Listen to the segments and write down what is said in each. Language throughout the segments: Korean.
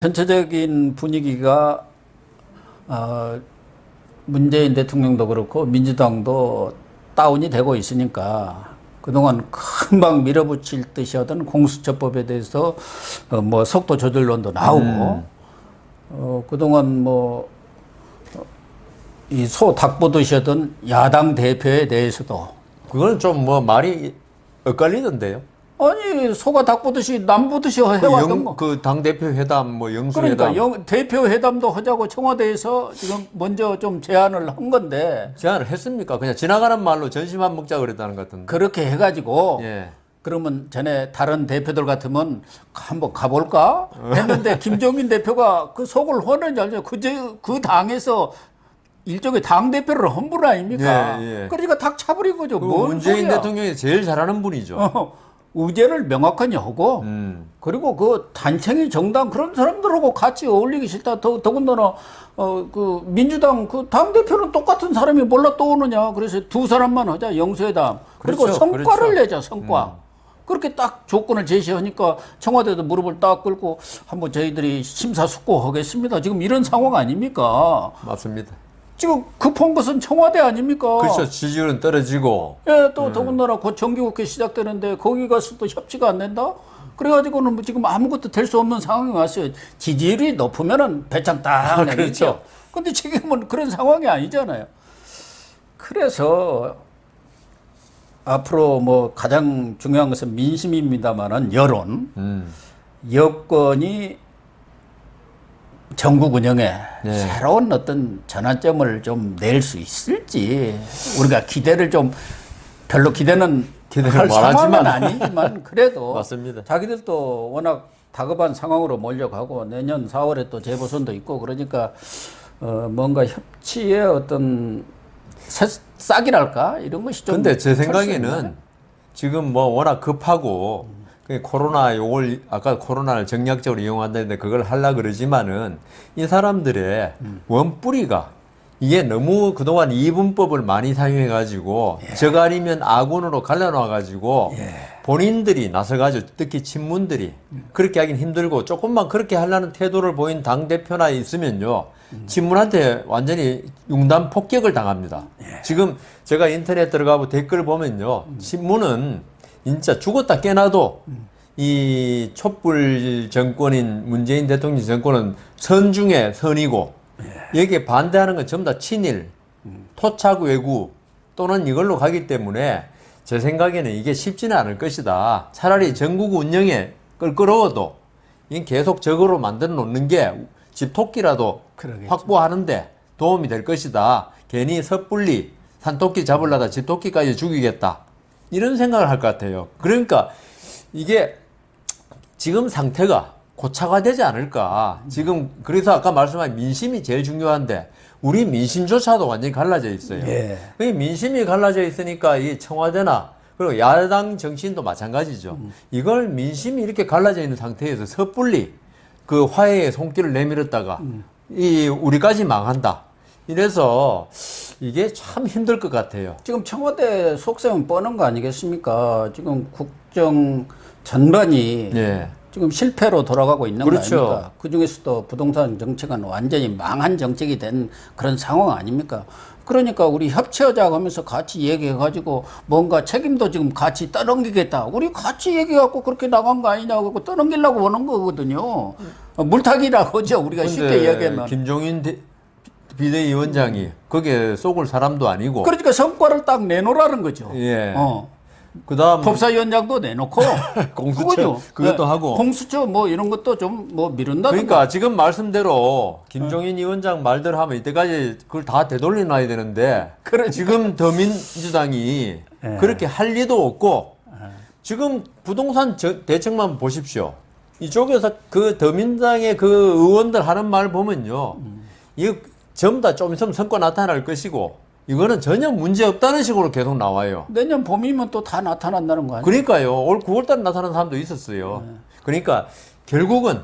전체적인 분위기가 문재인 대통령도 그렇고 민주당도 다운이 되고 있으니까 그동안 금방 밀어붙일 듯이 하던 공수처법에 대해서 뭐 속도 조절론도 나오고 그동안 뭐 이 소 닭 보듯이 하던 야당 대표에 대해서도 그건 좀 뭐 말이 엇갈리던데요. 아니 소가 닭 보듯이 남 보듯이 해왔던 거. 그 당대표 회담, 뭐 영수회담. 그러니까 대표 회담도 하자고 청와대에서 지금 먼저 좀 제안을 한 건데 제안을 했습니까? 그냥 지나가는 말로 전심한 먹자 그랬다는 것 같은데. 그렇게 해가지고 예. 그러면 전에 다른 대표들 같으면 한번 가볼까 했는데 김종인 대표가 그 속을 허는지 알죠? 그 당에서 일종의 당 대표를 험불 아닙니까? 예, 예. 그러니까 닭 차버린 거죠. 뭔 문재인 소리야. 대통령이 제일 잘하는 분이죠. 의제를 명확하게 하고 그리고 그 단청이 정당 그런 사람들하고 같이 어울리기 싫다. 더군다나 그 민주당 그 당 대표는 똑같은 사람이 몰라 또 오느냐. 그래서 두 사람만 하자 영수회담. 그리고 그렇죠, 성과를 그렇죠. 내자 성과. 그렇게 딱 조건을 제시하니까 청와대도 무릎을 딱 꿇고 한번 저희들이 심사숙고하겠습니다. 지금 이런 상황 아닙니까? 맞습니다. 지금 급한 것은 청와대 아닙니까? 그렇죠. 지지율은 떨어지고. 예, 또 더군다나 곧 정기국회 시작되는데 거기 가서 또 협치가 안 된다? 그래가지고는 뭐 지금 아무것도 될 수 없는 상황이 왔어요. 지지율이 높으면은 배짱 딱 내리죠. 그렇죠. 근데 지금은 그런 상황이 아니잖아요. 그래서 앞으로 뭐 가장 중요한 것은 민심입니다만은 여론, 여권이 전국 운영에 네. 새로운 어떤 전환점을 좀 낼 수 있을지 우리가 기대를 좀 별로 기대는 할 상황은 아니지만 그래도 맞습니다. 자기들도 워낙 다급한 상황으로 몰려가고 내년 4월에 또 재보선도 있고 그러니까 뭔가 협치의 어떤 싹이랄까 이런 것이 좀. 근데 제 생각에는 지금 뭐 워낙 급하고 코로나 요걸 아까 코로나를 정략적으로 이용한다는데 그걸 하려 그러지만은 이 사람들의 원뿌리가 이게 너무 그동안 이분법을 많이 사용해 가지고 적 아니면 아군으로 갈라놔 가지고 본인들이 나서 가지고 특히 친문들이 그렇게 하긴 힘들고 조금만 그렇게 하려는 태도를 보인 당 대표나 있으면요 친문한테 완전히 융단 폭격을 당합니다. 지금 제가 인터넷 들어가고 댓글 보면요 친문은 진짜 죽었다 깨나도 이 촛불 정권인 문재인 대통령 정권은 선 중에 선이고 여기에 반대하는 건 전부 다 친일, 토착 외구 또는 이걸로 가기 때문에 제 생각에는 이게 쉽지는 않을 것이다. 차라리 전국 운영에 끌어도 이건 계속 적으로 만들어 놓는 게 집토끼라도 그러겠죠. 확보하는데 도움이 될 것이다. 괜히 섣불리 산토끼 잡으려다 집토끼까지 죽이겠다. 이런 생각을 할 것 같아요. 그러니까 이게 지금 상태가 고착화되지 않을까. 지금 그래서 아까 말씀한 민심이 제일 중요한데 우리 민심조차도 완전히 갈라져 있어요. 예. 그 민심이 갈라져 있으니까 이 청와대나 그리고 야당 정치인도 마찬가지죠. 이걸 민심이 이렇게 갈라져 있는 상태에서 섣불리 그 화해의 손길을 내밀었다가 이 우리까지 망한다. 이래서 이게 참 힘들 것 같아요. 지금 청와대 속셈은 뻔한 거 아니겠습니까? 지금 국정 전반이 예. 지금 실패로 돌아가고 있는 그렇죠. 거 아닙니까? 그중에서도 부동산 정책은 완전히 망한 정책이 된 그런 상황 아닙니까? 그러니까 우리 협치하자고 하면서 같이 얘기해가지고 뭔가 책임도 지금 같이 떠넘기겠다. 우리 같이 얘기해갖고 그렇게 나간 거 아니냐고 떠넘기려고 하는 거거든요. 물타기라고 하죠. 우리가 쉽게 이야기하면. 김종인 비대위원장이 거기에 속을 사람도 아니고. 그러니까 성과를 딱 내놓으라는 거죠. 예. 그다음 법사위원장도 내놓고 공수처 그거죠. 그것도 하고 공수처 뭐 이런 것도 좀 뭐 미룬다. 그러니까 지금 말씀대로 김종인 위원장 말대로 하면 이때까지 그걸 다 되돌려놔야 되는데 그러니까. 지금 더민주당이 그렇게 할 리도 없고 지금 부동산 대책만 보십시오. 이쪽에서 그 더민당의 그 의원들 하는 말 보면요. 이거 전부 다 좀 있으면 성과 나타날 것이고 이거는 전혀 문제 없다는 식으로 계속 나와요. 내년 봄이면 또 다 나타난다는 거 아니에요? 그러니까요. 올 9월달에 나타난 사람도 있었어요. 그러니까 결국은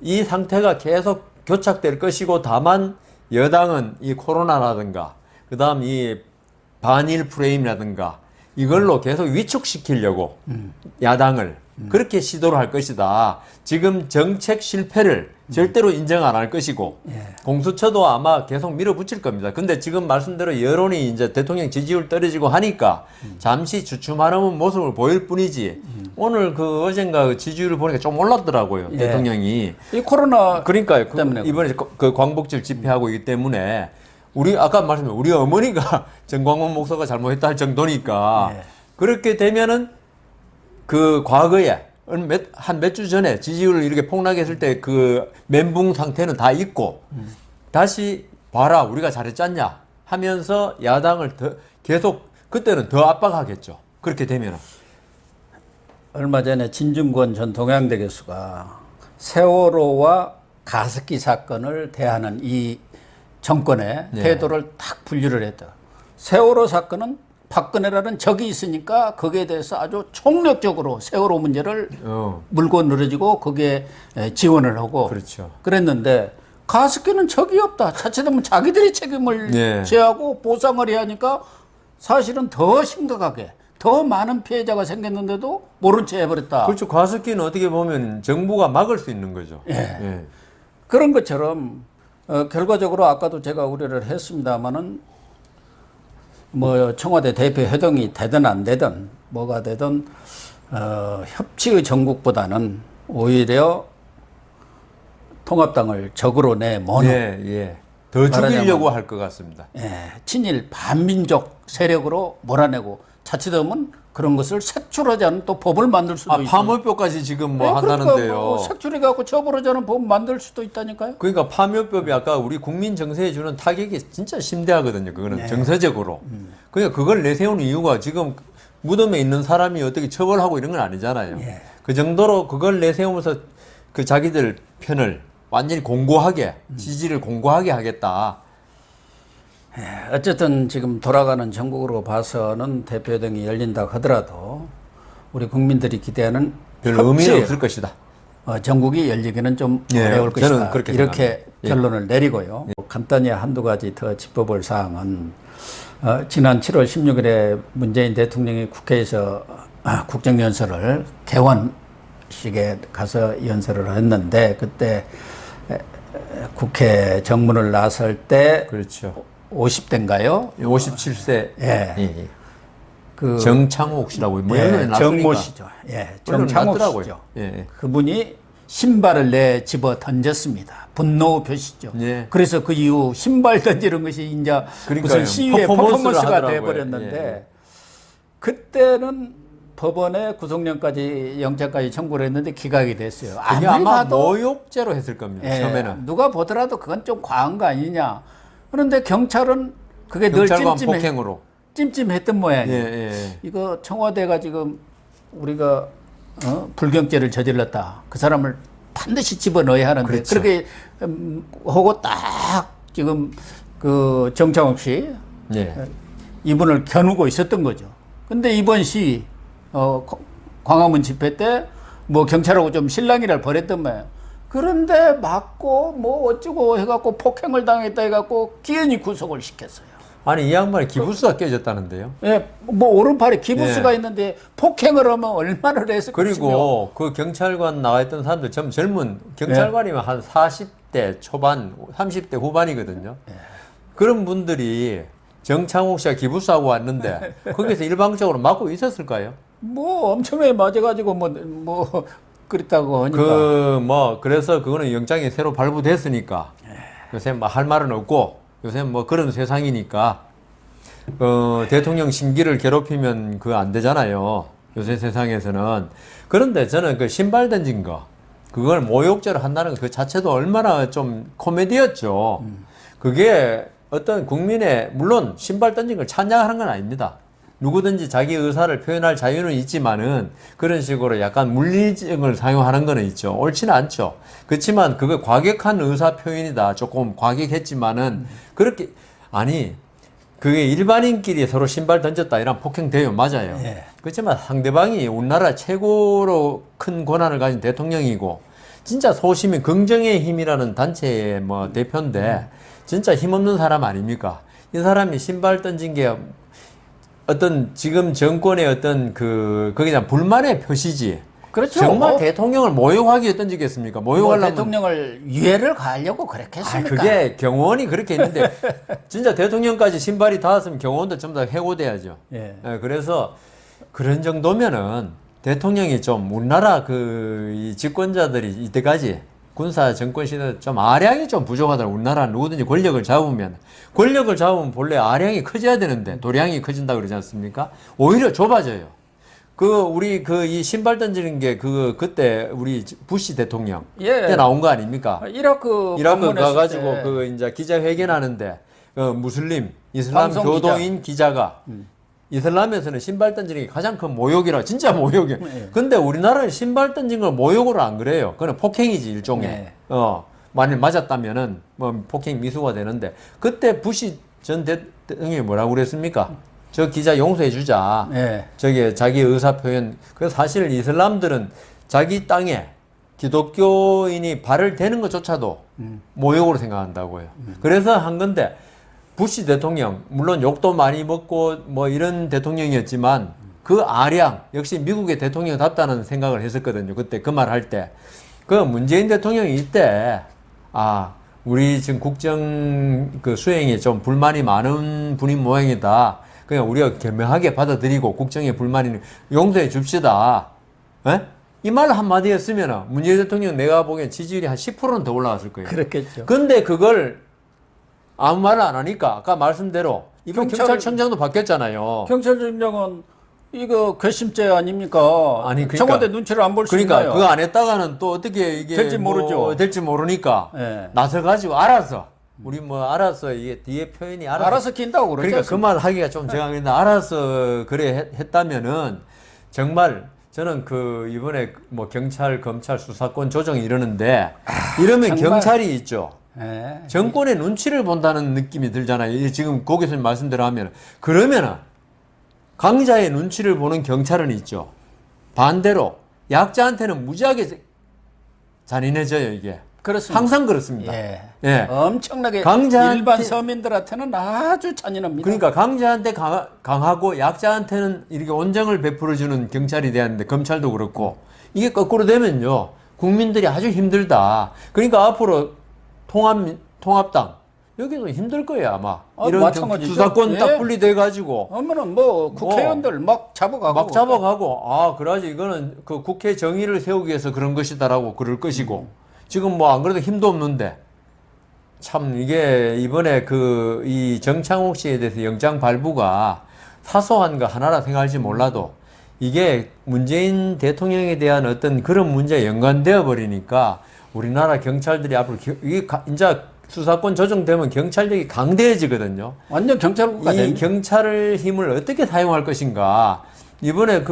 이 상태가 계속 교착될 것이고 다만 여당은 이 코로나라든가 그다음 이 반일 프레임이라든가 이걸로 계속 위축시키려고 야당을 그렇게 시도를 할 것이다. 지금 정책 실패를 절대로 인정 안 할 것이고 예. 공수처도 아마 계속 밀어붙일 겁니다. 근데 지금 말씀대로 여론이 이제 대통령 지지율 떨어지고 하니까 잠시 주춤하는 모습을 보일 뿐이지 오늘 그 어젠가 그 지지율을 보니까 좀 올랐더라고요. 예. 대통령이. 이 코로나 그러니까요. 때문에 이번에 그 광복절 집회하고 있기 때문에 우리 아까 말씀드린 우리 어머니가 정광훈 목사가 잘못했다 할 정도니까 예. 그렇게 되면은 그 과거에 한 몇 주 전에 지지율을 이렇게 폭락했을 때 그 멘붕 상태는 다 있고 다시 봐라 우리가 잘했지 않냐 하면서 야당을 더 계속 그때는 더 압박하겠죠. 그렇게 되면은 얼마 전에 진중권 전 동양대 교수가 세월호와 가습기 사건을 대하는 이 정권의 네. 태도를 딱 분류를 했다. 세월호 사건은 박근혜라는 적이 있으니까 거기에 대해서 아주 총력적으로 세월호 문제를 물고 늘어지고 거기에 지원을 하고 그렇죠. 그랬는데 가습기는 적이 없다. 자칫하면 자기들이 책임을 네. 져하고 보상을 해야 하니까 사실은 더 심각하게 더 많은 피해자가 생겼는데도 모른 채 해버렸다. 그렇죠. 가습기는 어떻게 보면 정부가 막을 수 있는 거죠. 예. 그런 것처럼 결과적으로 아까도 제가 우려를 했습니다마는 뭐 청와대 대표 회동이 되든 안 되든 뭐가 되든 협치의 전국보다는 오히려 통합당을 적으로 내모는 예. 더 죽이려고 할 것 같습니다. 친일 반민족 세력으로 몰아내고 자칫하면 그런 것을 색출하지 않은 또 법을 만들 수도 있고. 파묘법까지 지금 뭐 한다는데요. 그러니까 뭐 색출해갖고 처벌하지 않은 법 만들 수도 있다니까요. 그러니까 파묘법이 아까 우리 국민 정서에 주는 타격이 진짜 심대하거든요. 그거는 정서적으로. 그러니까 그걸 내세우는 이유가 지금 무덤에 있는 사람이 어떻게 처벌하고 이런 건 아니잖아요. 그 정도로 그걸 내세우면서 그 자기들 편을 완전히 공고하게 지지를 공고하게 하겠다. 어쨌든 지금 돌아가는 전국으로 봐서는 대표회동이 열린다 하더라도 우리 국민들이 기대하는 별 의미는 없을 것이다. 전국이 열리기는 좀 예, 어려울 저는 것이다. 그렇게 이렇게 생각합니다. 결론을 내리고요. 간단히 한두 가지 더 짚어볼 사항은 지난 7월 16일에 문재인 대통령이 국회에서 국정연설을 개원식에 가서 연설을 했는데 그때 국회 정문을 나설 때 그렇죠. 50대인가요? 57세. 예. 그 정창옥 씨라고 뭐 예, 정모 씨죠. 예, 정창옥 씨죠. 예. 그분이 신발을 내 집어 던졌습니다. 분노 표시죠. 예. 그래서 그 이후 신발 던지는 것이 이제 그러니까요. 무슨 시위의 퍼포먼스를 퍼포먼스가 하더라고요. 돼버렸는데 예. 그때는 법원에 구속령까지 영장까지 청구를 했는데 기각이 됐어요. 그게 아무리 아마 봐도 모욕죄로 했을 겁니다. 예, 처음에는. 누가 보더라도 그건 좀 과한 거 아니냐. 그런데 경찰은 그게 늘 경찰관 폭행으로. 찜찜했던 모양이에요. 예. 이거 청와대가 지금 우리가 불경죄를 저질렀다. 그 사람을 반드시 집어넣어야 하는데 그렇죠. 그렇게 하고 딱 지금 그 정창욱 씨 예. 이분을 겨누고 있었던 거죠. 근데 이번 시 광화문 집회 때 뭐 경찰하고 좀 실랑이를 벌였던 거예요. 그런데 맞고 뭐 어쩌고 해갖고 폭행을 당했다 해갖고 기연히 구속을 시켰어요. 아니 이 양반이 기부스가 깨졌다는데요. 예, 뭐 오른팔에 기부스가 예. 있는데 폭행을 하면 얼마나 했을 것이며. 그리고 그 경찰관 나와 있던 사람들 전 젊은 경찰관이면 한 40대 초반, 30대 후반이거든요. 그런 분들이 정창욱 씨가 기부스하고 왔는데 거기서 일방적으로 막고 있었을까요? 뭐 엄청나게 맞아가지고 뭐 그랬다고 하니까. 그래서 그거는 영장이 새로 발부됐으니까 요새 뭐 할 말은 없고 요새 뭐 그런 세상이니까 대통령 심기를 괴롭히면 그거 안 되잖아요. 요새 세상에서는. 그런데 저는 그 신발 던진 거 그걸 모욕죄로 한다는 그 자체도 얼마나 좀 코미디였죠. 그게 어떤 국민의 물론 신발 던진 걸 찬양하는 건 아닙니다. 누구든지 자기 의사를 표현할 자유는 있지만은 그런 식으로 약간 물리적을 사용하는 거는 있죠. 옳지는 않죠. 그렇지만 그거 과격한 의사 표현이다. 조금 과격했지만은 그렇게 아니 그게 일반인끼리 서로 신발 던졌다 이런 폭행 돼요. 맞아요. 예. 그렇지만 상대방이 우리나라 최고로 큰 권한을 가진 대통령이고 진짜 소시민 긍정의 힘이라는 단체의 뭐 대표인데 진짜 힘없는 사람 아닙니까? 이 사람이 신발 던진 게 어떤 지금 정권의 어떤 그게 그냥 불만의 표시지. 그렇죠. 정말 대통령을 모욕하기 위해 던지겠습니까? 모욕하려면 대통령을 유해를 가하려고 그렇게 했습니까? 그게 경호원이 그렇게 했는데 진짜 대통령까지 신발이 닿았으면 경호원도 전부 다 해고돼야죠. 예. 그래서 그런 정도면은 대통령이 좀 우리나라 이 집권자들이 이때까지 군사 정권 시대 좀 아량이 좀 부족하더라고. 우리나라 누구든지 권력을 잡으면 본래 아량이 커져야 되는데 도량이 커진다 그러지 않습니까? 오히려 좁아져요. 우리 이 신발 던지는 게 그때 우리 부시 대통령 예. 때 나온 거 아닙니까? 이라크 이라크 방문했을 가가지고 때 이제 기자회견하는데 무슬림 이슬람 방송 교도인 기자가 이슬람에서는 신발 던지는 게 가장 큰 모욕이라 진짜 모욕이에요. 예. 근데 우리나라는 신발 던진 걸 모욕으로 안 그래요. 그건 폭행이지 일종의. 예. 만일 맞았다면은 뭐 폭행 미수가 되는데 그때 부시 전 대통령이 뭐라고 그랬습니까? 저 기자 용서해 주자. 예. 저게 자기 의사 표현. 그 사실 이슬람들은 자기 땅에 기독교인이 발을 대는 것조차도 모욕으로 생각한다고요. 그래서 한 건데 부시 대통령 물론 욕도 많이 먹고 뭐 이런 대통령이었지만 그 아량 역시 미국의 대통령답다는 생각을 했었거든요. 그때 그 말 할 때. 그 문재인 대통령이 이때 우리 지금 국정 수행에 좀 불만이 많은 분인 모양이다. 그냥 우리가 겸허하게 받아들이고 국정에 불만이 용서해 줍시다. 이 말 한마디 했으면 문재인 대통령 내가 보기엔 지지율이 한 10%는 더 올라갔을 거예요. 그렇겠죠. 근데 그걸 아무 말을 안 하니까 아까 말씀대로 이번 경찰청장도 바뀌었잖아요. 경찰청장은 이거 괘씸죄 아닙니까? 아니, 그러니까, 청와대 눈치를 안 볼 수 그러니까 있나요? 그거 안 했다가는 또 어떻게 이게 될지 모르죠. 될지 모르니까 예. 나서가지고 알아서 우리 알아서 이게 뒤에 표현이 알아서 낀다고 그러죠. 그러니까 그 말 하기가 좀 제가 근데 알아서 그래 했다면은 정말 저는 이번에 경찰 검찰 수사권 조정 이러는데 이러면 정말. 경찰이 있죠. 예. 정권의 눈치를 본다는 느낌이 들잖아요. 지금 고 교수님 말씀대로 하면 그러면은 강자의 눈치를 보는 경찰은 있죠. 반대로 약자한테는 무지하게 잔인해져요, 이게. 그렇습니다. 항상 그렇습니다. 예. 예. 엄청나게 강자한테- 일반 서민들한테는 아주 잔인합니다. 그러니까 강자한테 강하고 약자한테는 이렇게 온정을 베풀어주는 경찰이 돼야 하는데 검찰도 그렇고 이게 거꾸로 되면요. 국민들이 아주 힘들다. 그러니까 앞으로 통합당 여기도 힘들 거예요, 아마. 이런 마찬가지죠. 수사권 예. 딱 분리돼가지고 그러면은 국회의원들 막 잡아가고. 막 잡아가고 그러지 이거는 국회 정의를 세우기 위해서 그런 것이다라고 그럴 것이고 지금 안 그래도 힘도 없는데 참 이게 이번에 이 정창욱 씨에 대해서 영장 발부가 사소한 거 하나라 생각할지 몰라도 이게 문재인 대통령에 대한 어떤 그런 문제에 연관되어 버리니까 우리나라 경찰들이 앞으로 이게 이제 수사권 조정되면 경찰력이 강대해지거든요. 완전 경찰국가 이 됩니다. 경찰 힘을 어떻게 사용할 것인가. 이번에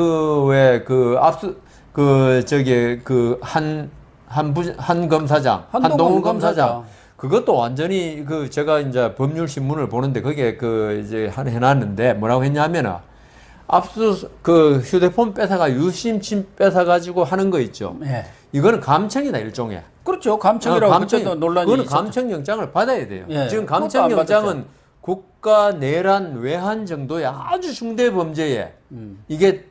한 검사장, 한동훈 검사장. 그것도 완전히 제가 이제 법률 신문을 보는데 거기에 이제 해놨는데 뭐라고 했냐면은 휴대폰 뺏어가 유심칩 뺏어가지고 하는 거 있죠. 예. 이거는 감청이다, 일종의. 그렇죠. 감청이라고 그때도 논란이 그거는 있었죠. 감청영장을 받아야 돼요. 예, 지금 그것도 안 감청영장은 국가 내란 외환 정도의 아주 중대 범죄에 이게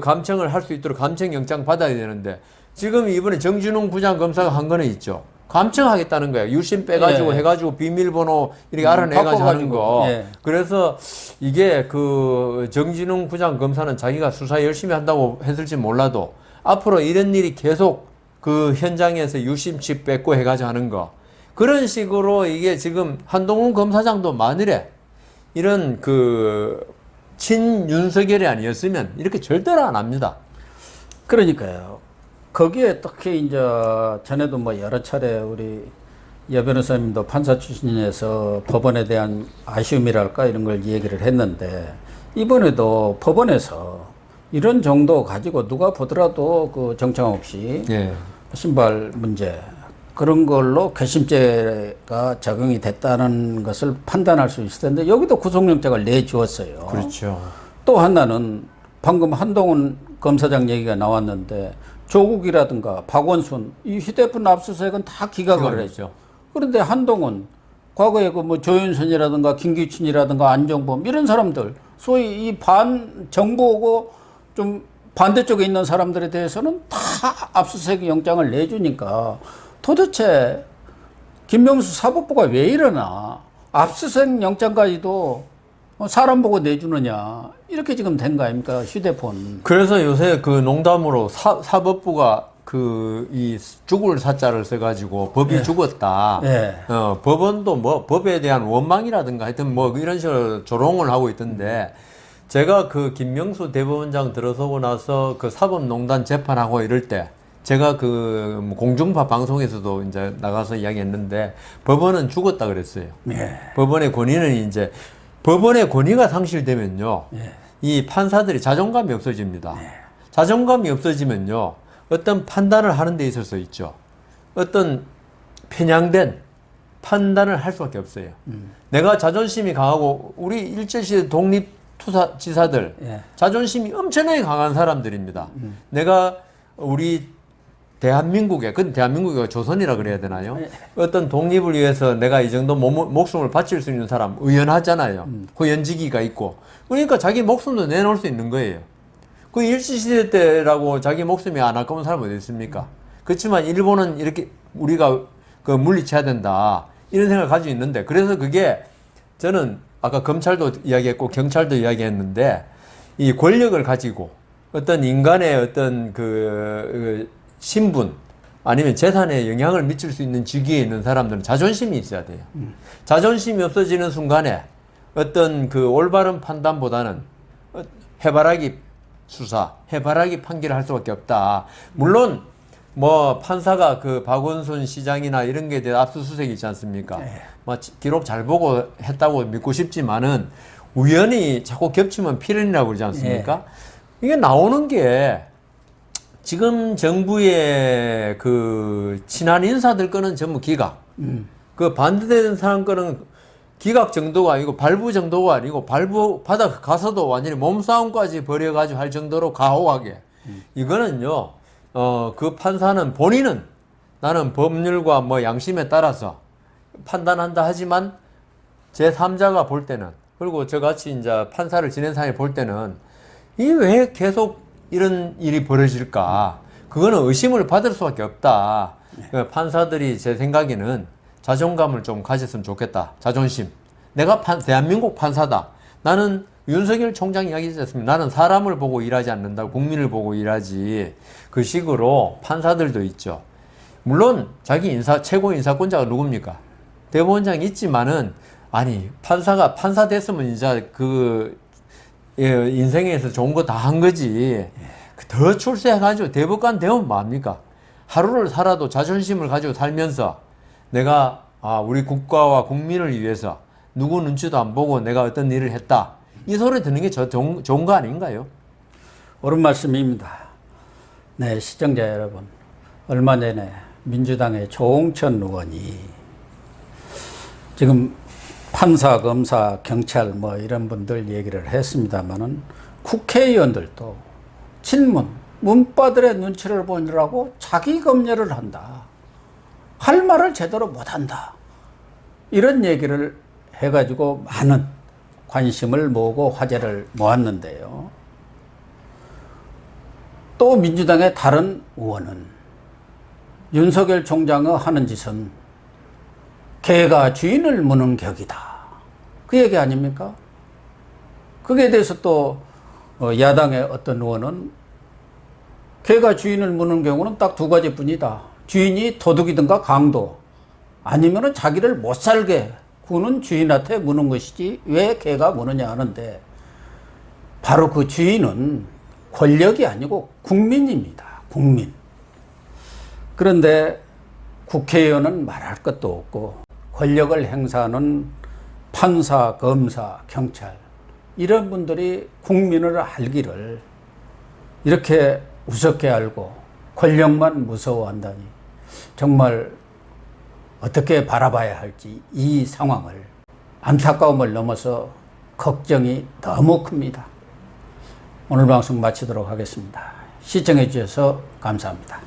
감청을 할 수 있도록 감청영장 받아야 되는데 지금 이번에 정진웅 부장검사가 한 거는 있죠. 감청하겠다는 거예요. 유심 빼가지고 예. 해가지고 비밀번호 이렇게 알아내가지고 하는 거. 예. 그래서 이게 정진웅 부장검사는 자기가 수사 열심히 한다고 했을지 몰라도 앞으로 이런 일이 계속 현장에서 유심칩 뺏고 해가지고 하는 거. 그런 식으로 이게 지금 한동훈 검사장도 만일에 이런 친윤석열이 아니었으면 이렇게 절대로 안 합니다. 그러니까요. 거기에 특히 이제 전에도 여러 차례 우리 여 변호사님도 판사 출신에서 법원에 대한 아쉬움이랄까 이런 걸 얘기를 했는데 이번에도 법원에서 이런 정도 가지고 누가 보더라도 정창욱 씨 예. 신발 문제 그런 걸로 괘씸죄가 적용이 됐다는 것을 판단할 수 있을 텐데 여기도 구속영장을 내주었어요. 그렇죠. 또 하나는 방금 한동훈 검사장 얘기가 나왔는데 조국이라든가 박원순 이 휴대폰 압수수색은 다 기각을 했죠. 그런데 한동훈 과거에 조윤선이라든가 김기춘이라든가 안정범 이런 사람들 소위 이 반 정부하고 좀 반대쪽에 있는 사람들에 대해서는 다 압수수색 영장을 내주니까 도대체 김명수 사법부가 왜 이러나 압수수색 영장까지도 사람 보고 내주느냐 이렇게 지금 된 거 아닙니까? 휴대폰. 그래서 요새 그 농담으로 사법부가 이 죽을 사자를 써가지고 법이 예. 죽었다. 예. 법원도 뭐 법에 대한 원망이라든가 하여튼 뭐 이런 식으로 조롱을 하고 있던데 제가 그 김명수 대법원장 들어서고 나서 그 사법농단 재판하고 이럴 때 제가 그 공중파 방송에서도 이제 나가서 이야기했는데 법원은 죽었다 그랬어요. 예. 법원의 권위는 이제 법원의 권위가 상실되면요. 예. 이 판사들이 자존감이 없어집니다. 예. 자존감이 없어지면요. 어떤 판단을 하는 데 있어서 있죠. 어떤 편향된 판단을 할 수밖에 없어요. 내가 자존심이 강하고 우리 일제시대 독립투사지사들 예. 자존심이 엄청나게 강한 사람들입니다. 내가 우리 대한민국에, 그건 대한민국이 조선이라 그래야 되나요? 어떤 독립을 위해서 내가 이 정도 목숨을 바칠 수 있는 사람, 의연하잖아요. 후연지기가 있고. 그러니까 자기 목숨도 내놓을 수 있는 거예요. 그 일제시대 때라고 자기 목숨이 안 아까운 사람 어디 있습니까? 그렇지만 일본은 이렇게 우리가 그 물리쳐야 된다. 이런 생각을 가지고 있는데, 그래서 그게 저는 아까 검찰도 이야기했고 경찰도 이야기했는데, 이 권력을 가지고 어떤 인간의 어떤 그 신분 아니면 재산에 영향을 미칠 수 있는 직위에 있는 사람들은 자존심이 있어야 돼요. 자존심이 없어지는 순간에 어떤 그 올바른 판단보다는 해바라기 수사, 해바라기 판결을 할 수밖에 없다. 물론 뭐 판사가 그 박원순 시장이나 이런 게 대해 압수수색이 있지 않습니까? 뭐 기록 잘 보고 했다고 믿고 싶지만은 우연히 자꾸 겹치면 필연이라고 그러지 않습니까? 이게 나오는 게 지금 정부의 그 친한 인사들 거는 전부 기각. 그 반대되는 사람 거는 기각 정도가 아니고 발부 정도가 아니고 발부 받아 가서도 완전히 몸싸움까지 벌여가지고 할 정도로 가혹하게. 이거는요, 그 판사는 본인은 나는 법률과 뭐 양심에 따라서 판단한다 하지만 제3자가 볼 때는, 그리고 저같이 이제 판사를 지낸 사람이 볼 때는 이 왜 계속 이런 일이 벌어질까? 그거는 의심을 받을 수밖에 없다. 그 판사들이 제 생각에는 자존감을 좀 가졌으면 좋겠다. 자존심. 내가 대한민국 판사다. 나는 윤석열 총장 이야기했지 않습니까? 나는 사람을 보고 일하지 않는다. 국민을 보고 일하지. 그 식으로 판사들도 있죠. 물론 자기 최고 인사권자가 누굽니까? 대법원장이 있지만은 아니 판사가 판사 됐으면 이제 그 인생에서 좋은 거 다 한 거지. 더 출세해가지고 대법관 되면 뭐합니까? 하루를 살아도 자존심을 가지고 살면서 내가 우리 국가와 국민을 위해서 누구 눈치도 안 보고 내가 어떤 일을 했다. 이 소리 듣는 게 좋은 거 아닌가요? 옳은 말씀입니다. 네, 시청자 여러분. 얼마 전에 민주당의 조홍천 의원이 지금 판사, 검사, 경찰 뭐 이런 분들 얘기를 했습니다만은 국회의원들도 질문, 문바들의 눈치를 보느라고 자기 검열을 한다. 할 말을 제대로 못한다. 이런 얘기를 해가지고 많은 관심을 모으고 화제를 모았는데요. 또 민주당의 다른 의원은 윤석열 총장의 하는 짓은 개가 주인을 무는 격이다. 그 얘기 아닙니까? 거기에 대해서 또 야당의 어떤 의원은 개가 주인을 무는 경우는 딱 두 가지뿐이다. 주인이 도둑이든가 강도, 아니면은 자기를 못 살게 구는 주인한테 무는 것이지 왜 개가 무느냐 하는데, 바로 그 주인은 권력이 아니고 국민입니다. 국민. 그런데 국회의원은 말할 것도 없고 권력을 행사하는 판사, 검사, 경찰 이런 분들이 국민을 알기를 이렇게 우습게 알고 권력만 무서워한다니 정말 어떻게 바라봐야 할지 이 상황을 안타까움을 넘어서 걱정이 너무 큽니다. 오늘 방송 마치도록 하겠습니다. 시청해 주셔서 감사합니다.